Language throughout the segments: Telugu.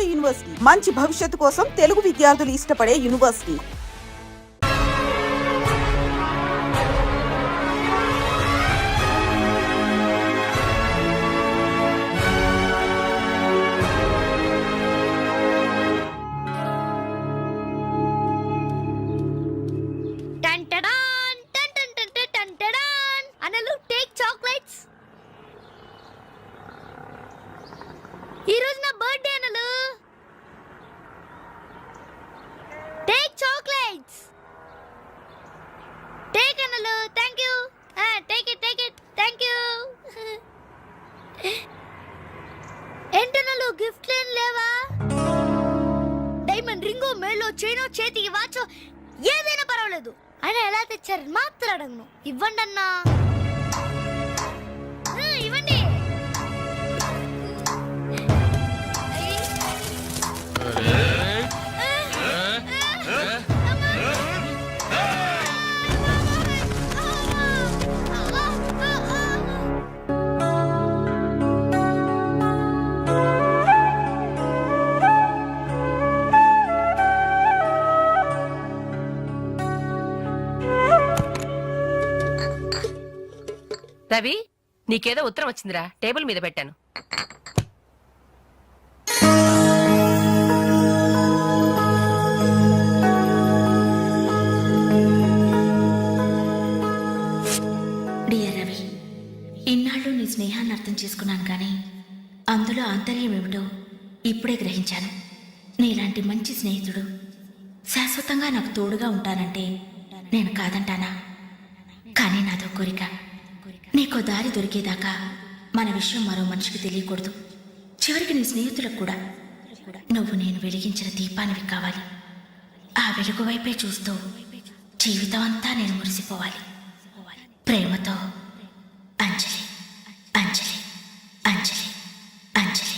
తమిళనాడు యూనివర్సిటీ మంచి భవిష్యత్తు కోసం తెలుగు విద్యార్థులు ఇష్టపడే యూనివర్సిటీ. ఈ రోజు నా బర్త్డే అనలు. Take chocolates. టేక్ అనలు. థాంక్యూ. Take it. థాంక్యూ. ఏంటనలు గిఫ్ట్ లేవా? డైమండ్ రింగో, మేలో చైనో, చేతికి వాచో ఏదైనా పర్వాలేదు. ఆయన ఎలా తెచ్చారని మాత్రం అడగను. ఇవ్వండి అన్నా. ఇవ్వండి. రవి, నీకేదో ఉత్తరం వచ్చిందిరా, టేబుల్ మీద పెట్టాను. డియర్ రవి, ఇన్నాళ్ళు నీ స్నేహాన్ని అర్థం చేసుకున్నాను, కానీ అందులో ఆంతర్యం ఏమిటో ఇప్పుడే గ్రహించాను. నీలాంటి మంచి స్నేహితుడు శాశ్వతంగా నాకు తోడుగా ఉంటానంటే నేను కాదంటానా? కానీ నాదో కోరిక, నీకో దారి దొరికేదాకా మన విషయం మరో మనిషికి తెలియకూడదు. చివరికి నీ స్నేహితులకు కూడా నువ్వు నేను వెలిగించిన దీపానివి కావాలి. ఆ వెలుగు వైపే చూస్తూ జీవితం అంతా నేను మురిసిపోవాలి. ప్రేమతో అంజలి. అంజలి అంజలి అంజలి.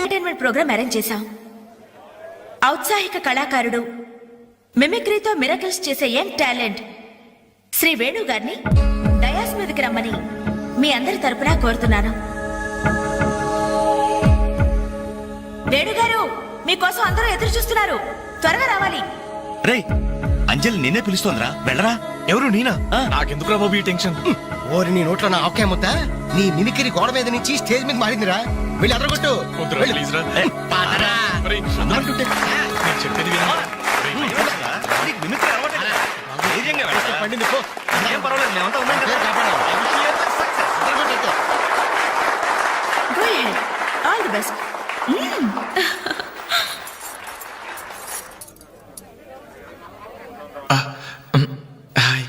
ఎంటర్టైన్మెంట్ ప్రోగ్రామ్ అరేంజ్ చేశాం. ఔత్సాహిక కళాకారుడు, మిమిక్రీతో మిరకల్స్ చేసే యంగ్ టాలెంట్ శ్రీ వేణు గారిని డయాస్ మీదకి రమ్మని మీ అందరి తరపున కోరుతున్నాను. వేణుగారు, మీకోసం అందరూ ఎదురు చూస్తున్నారు, త్వరగా రావాలి. రే, అంజలి నిన్నే పిలుస్తోందిరా, వెళ్ళరా. ఎవరు? నేనా? నాకెందుకురా బాబు ఈ టెన్షన్? ఓరి నీ నోట్లో నా ఆకే ముద్ద. నీ మిమిక్రీ గోడ మీద నుంచి స్టేజ్ మీద మారిందిరా. వెళ్ళి అదరగొట్టు. ప్లీజ్ రా. చెప్పేది పండింది పో. ఏం పర్వాలేదు, మేమంతా ఉన్నాం కదా. Go ahead. All the best. Hi.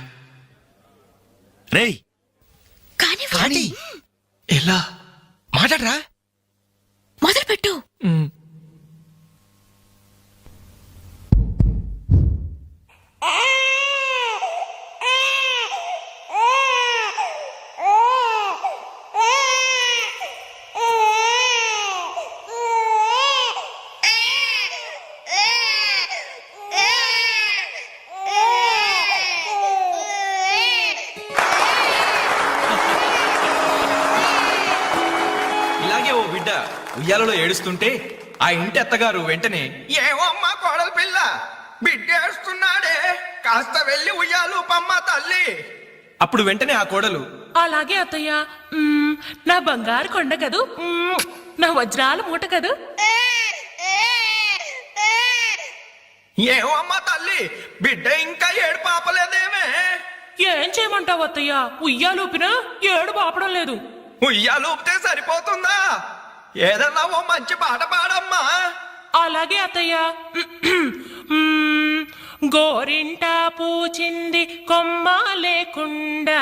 రేయ్, కానీ ఎలా మాట్లాడరా. మొదలు పెట్టు. ఇలాగే ఓ బిడ్డ ఉయ్యాలలో ఏడుస్తుంటే ఆ ఇంటి అత్తగారు వెంటనే, ఏమో అమ్మా కోడలు పిల్ల బిడ్డేస్తున్నాడే, కాస్త వెళ్ళి ఉయ్యాలు పమ్మ తల్లి. అప్పుడు వెంటనే ఆ కోడలు, అలాగే అత్తయ్య, నా బంగారు కొండ కదూ, నా వజ్రాల మూట కదూ. ఏమో అమ్మా తల్లి, బిడ్డ ఇంకా ఏడు పాపలేదేమే. ఏం చేయమంటావు అత్తయ్య, ఉయ్యాలూపినా ఏడు పాపడం లేదు. ఉయ్యాలు ఊపితే సరిపోతుందా? ఏదన్నా ఓ మంచి పాట పాడమ్మా. అలాగే అత్తయ్య. గోరింట పూచింది కొమ్మ లేకుండా,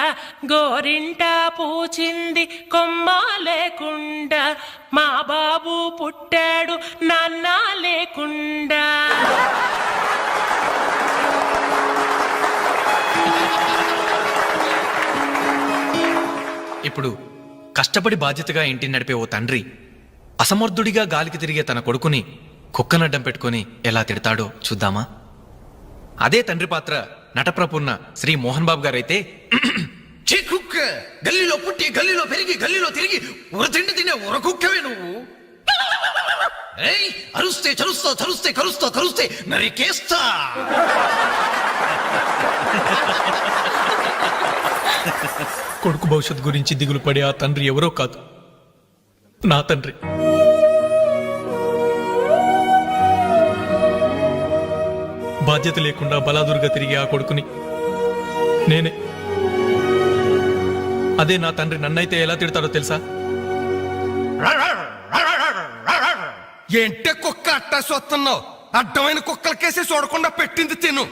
గోరింట పూచింది కొమ్మ లేకుండా, మా బాబు పుట్టాడు నాన్న లేకుండా. ఇప్పుడు కష్టపడి బాధ్యతగా ఇంటిని నడిపే ఓ తండ్రి అసమర్థుడిగా గాలికి తిరిగే తన కొడుకుని కుక్కనడ్డం పెట్టుకొని ఎలా తిడతాడో చూద్దామా? అదే తండ్రి పాత్ర నటప్రపున్న శ్రీ మోహన్ బాబు గారైతే చీ కుక్క, గల్లీలో పుట్టి గల్లీలో పెరిగి గల్లీలో తిరిగి తిండి తినే కుక్కవే నువ్వు. ఏయ్, అరుస్తే చరుస్తావు, చరుస్తే కరుస్తావు, కరుస్తే నరికేస్తా. కొడుకు భవిష్యత్ గురించి దిగులు పడే ఆ తండ్రి ఎవరో కాదు, నా తండ్రి. బాధ్యత లేకుండా బలాదుర్గా తిరిగి ఆ కొడుకుని నేనే. అదే నా తండ్రి నన్నైతే ఎలా తిడతాడో తెలుసా? ఏంటే కుక్క అట్టా చూస్తున్నావు? అడ్డమైన కుక్కలకేసి చూడకుండా పెట్టింది తిను.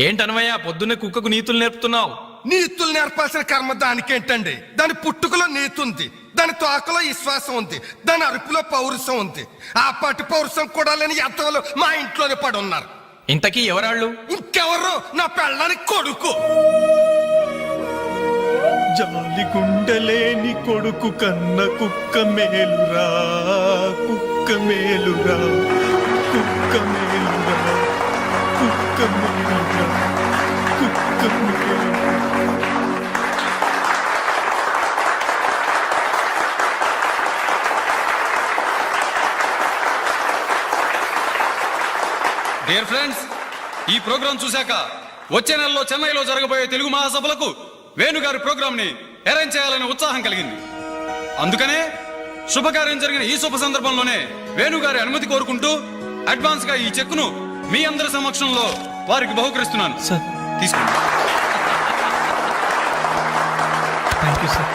ఏంటనవయ్యా పొద్దున్నే కుక్కకు నీతులు నేర్పుతున్నావు? నీతులు నేర్పాల్సిన కర్మ దానికేంటండి? దాని పుట్టుకలో నీతి ఉంది, దాని తోకలో విశ్వాసం ఉంది, దాని అరుపులో పౌరుషం ఉంది. ఆ పాటి పౌరుషం కూడా లేని ఎంతలో మా ఇంట్లోనే పడి ఉన్నారు. ఇంతకీ ఎవరాళ్ళు? ఇంకెవరు? నా పెళ్ళానికి కొడుకు. జాలి గుండలేని కొడుకు కన్న కుక్క మేలురా, కుక్క మేలురా, కుక్క మేలురా, కుక్క మేలురా, కుక్క మేలురా. డియర్ ఫ్రెండ్స్, ఈ ప్రోగ్రాం చూశాక వచ్చే నెలలో చెన్నైలో జరగబోయే తెలుగు మహాసభలకు వేణుగారి ప్రోగ్రాం ని అరేంజ్ చేయాలనే ఉత్సాహం కలిగింది. అందుకనే శుభకార్యం జరిగిన ఈ శుభ సందర్భంలోనే వేణుగారి అనుమతి కోరుకుంటూ అడ్వాన్స్ గా ఈ చెక్కును మీ అందరి సమక్షంలో వారికి బహుకరిస్తున్నాను. సార్ తీసుకోండి. Thank you sir.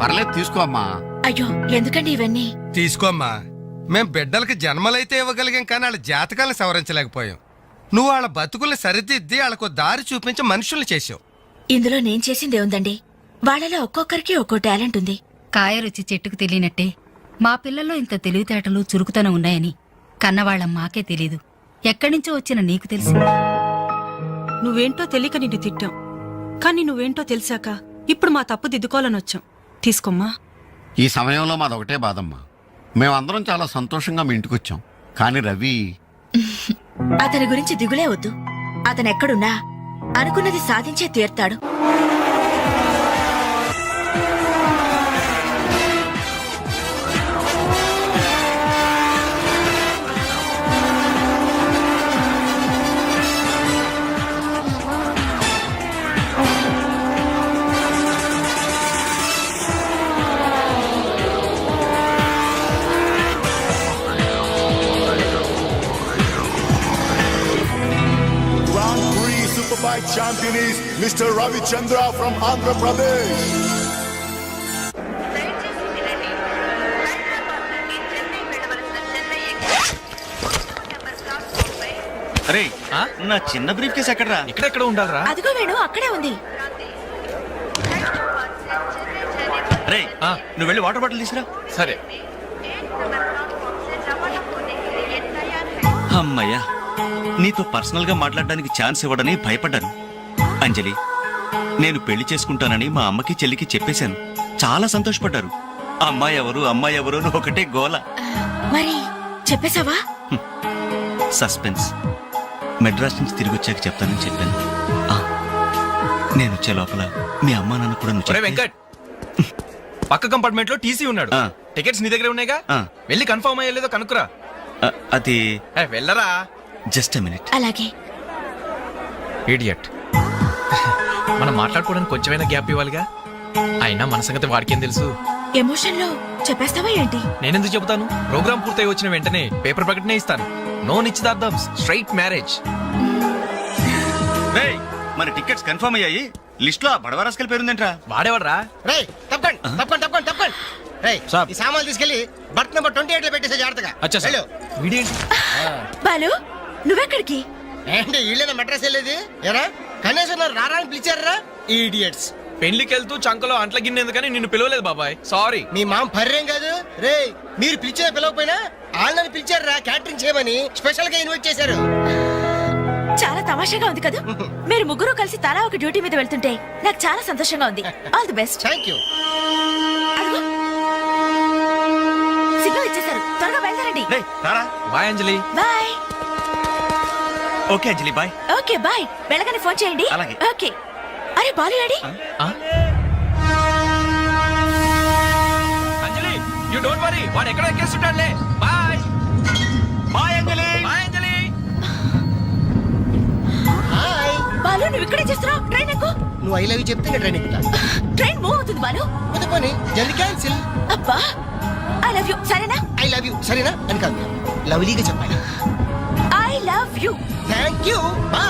పర్లేదు తీసుకో అమ్మా. అయ్యో ఎందుకండి ఇవన్నీ? తీసుకోమ్మా. మేం బిడ్డలకి జన్మలైతే ఇవ్వగలిగాం, కానీ వాళ్ళ జాతకాలను సవరించలేకపోయాం. నువ్వు వాళ్ళ బతుకుల్ని సరిదిద్ది వాళ్ళకు దారి చూపించి మనుషుల్ని చేసావు. ఇందులో నేను చేసిందే ఉందండి. వాళ్ళలో ఒక్కొక్కరికి ఒక్కో టాలెంట్ ఉంది. కాయ రుచి చెట్టుకు తెలియనట్టే మా పిల్లల్లో ఇంత తెలివితేటలు చురుకుతనం ఉన్నాయని కన్నవాళ్ళం మాకే తెలీదు. ఎక్కడినుంచో వచ్చిన నీకు తెలుసు. నువ్వేంటో తెలియక నిన్ను తిట్టాం, కానీ నువ్వేంటో తెలిసాక ఇప్పుడు మా తప్పు దిద్దుకోవాలని వచ్చాం. తీసుకోమ్మా. ఈ సమయంలో మాదొకటే బాధమ్మా. మేమందరం చాలా సంతోషంగా మీ ఇంటికి వచ్చాం, కానీ రవి అతని గురించి దిగులే వద్దు. అతనెక్కడున్నా అనుకున్నది సాధించే తీర్తాడు. Superbike champion is Mr. Ravi Chandra from Andhra Pradesh. అరే నా చిన్న బ్రీఫ్ కేసు ఎక్కడరా? ఇక్కడెక్కడ ఉండాలరా? అదిగో వేణు అక్కడే ఉంది. రే నువ్వు వెళ్ళి వాటర్ బాటిల్ తీసురా. సరే. అమ్మయ్యా, నీతో పర్సనల్ గా మాట్లాడడానికి ఛాన్స్ ఇవ్వడని భయపడ్డాను. అంజలి, నేను పెళ్లి చేసుకుంటానని మా అమ్మకి చెల్లికి చెప్పేశాను. చాలా సంతోషపడ్డారు. అమ్మాయి ఎవరు అమ్మాయి ఎవరు అని ఒకటే గోల. మరి చెప్పేశావా? సస్పెన్స్. మెడ్రాస్ నుంచి తిరిగి వచ్చాక చెప్తానని చెప్పాను. నేను వచ్చే లోపల మీ అమ్మా నాన్న కూడా ఒరే వెంకట్, పక్క కంపార్ట్మెంట్ లో టీసీ ఉన్నాడు. టికెట్స్ నీ దగ్గర ఉన్నాయిగా, వెళ్ళి కన్ఫర్మ్ అయ్యలేదో కనుక్కురా. అది వెళ్ళరా. Just a minute. అలాగే. ఇడియట్. మనం మాట్లాడుకోవడానికి కొంచెమైనా గ్యాప్ ఇవ్వాలిగా. అయినా మన సంగతి వాడికేం తెలుసు? ఎమోషన్ లో చెప్పేస్తావా ఏంటి? నేనెందుకు చెబుతాను? ప్రోగ్రామ్ పూర్తయి వచ్చిన వెంటనే పేపర్ ప్రకటనే ఇస్తాను. నో నిశ్చితార్థం, స్ట్రైట్ మ్యారేజ్. మన టికెట్స్ కన్ఫర్మ్ అయ్యాయి. లిస్ట్ లో బడవరాస్కల్ పేరుందేంట్రా? వాడేవాడ్రా? రే తప్పండి తప్పండి తప్పండి తప్పండి రే సాబ్. ఈ సామాన్లు తీసుకెళ్లి బర్త్ నెంబర్ 28 లో పెట్టేసే జాగ్రత్తగా. అచ్చా సార్. వెళ్ళు. వీడేంటి? బాలు నువ్వెక్కడికి? ఏంటి వీళ్ళైనా మెడ్రస్ వెళ్ళేది? ఎరా కనీసం నన్ను రారా అని పిలిచారా? ఈడియట్స్. పెళ్లికి వెళ్తూ చంకలో అంట్ల గిన్నెందుకని నిన్ను పిలవలేదు బాబాయ్, సారీ. మీ మామ పర్రేం కాదు రే. మీరు పిలిచిన పిలవకపోయినా వాళ్ళని పిలిచారా క్యాటరింగ్ చేయమని స్పెషల్ గా ఇన్వైట్ చేశారు. చాలా తమాషాగా ఉంది కదా. మీరు ముగ్గురు కలిసి తలా ఒక డ్యూటీ మీద వెళ్తుంటే నాకు చాలా సంతోషంగా ఉంది. All the best. Thank you. Signal ఇచ్చేశారు, త్వరగా బయలుదేరండి. రేయ్, రారా. Bye Anjali. Bye. Okay Anjali, bye. Okay bye. వెళ్ళగానే ఫోన్ చేయండి. అలాగే. ఓకే. అరే బాలు ఏడి? ఆ? అంజలి యూ డోంట్ వరీ, వాడు ఎక్కడ ఎక్కేస్తుంటాడులే. Bye bye Anjali. బాయ్ అంజలి. హాయ్. బాలు నువ్వు ఇక్కడే చేస్తున్నావు? ట్రైన్ ఎక్కు. నువ్వు ఐ లవ్ యూ చెప్తే నేను ట్రైన్ ఎక్కుతా. ట్రైన్ మూవ్ అవుతుంది బాలు. పోతే పోనీ జల్ది క్యాన్సిల్. అబ్బా ఐ లవ్ యూ. సరేనా? ఐ లవ్ యూ సరేనా అని కాదు లవ్లీగా చెప్పాలి. I love you. Thank you. Bye.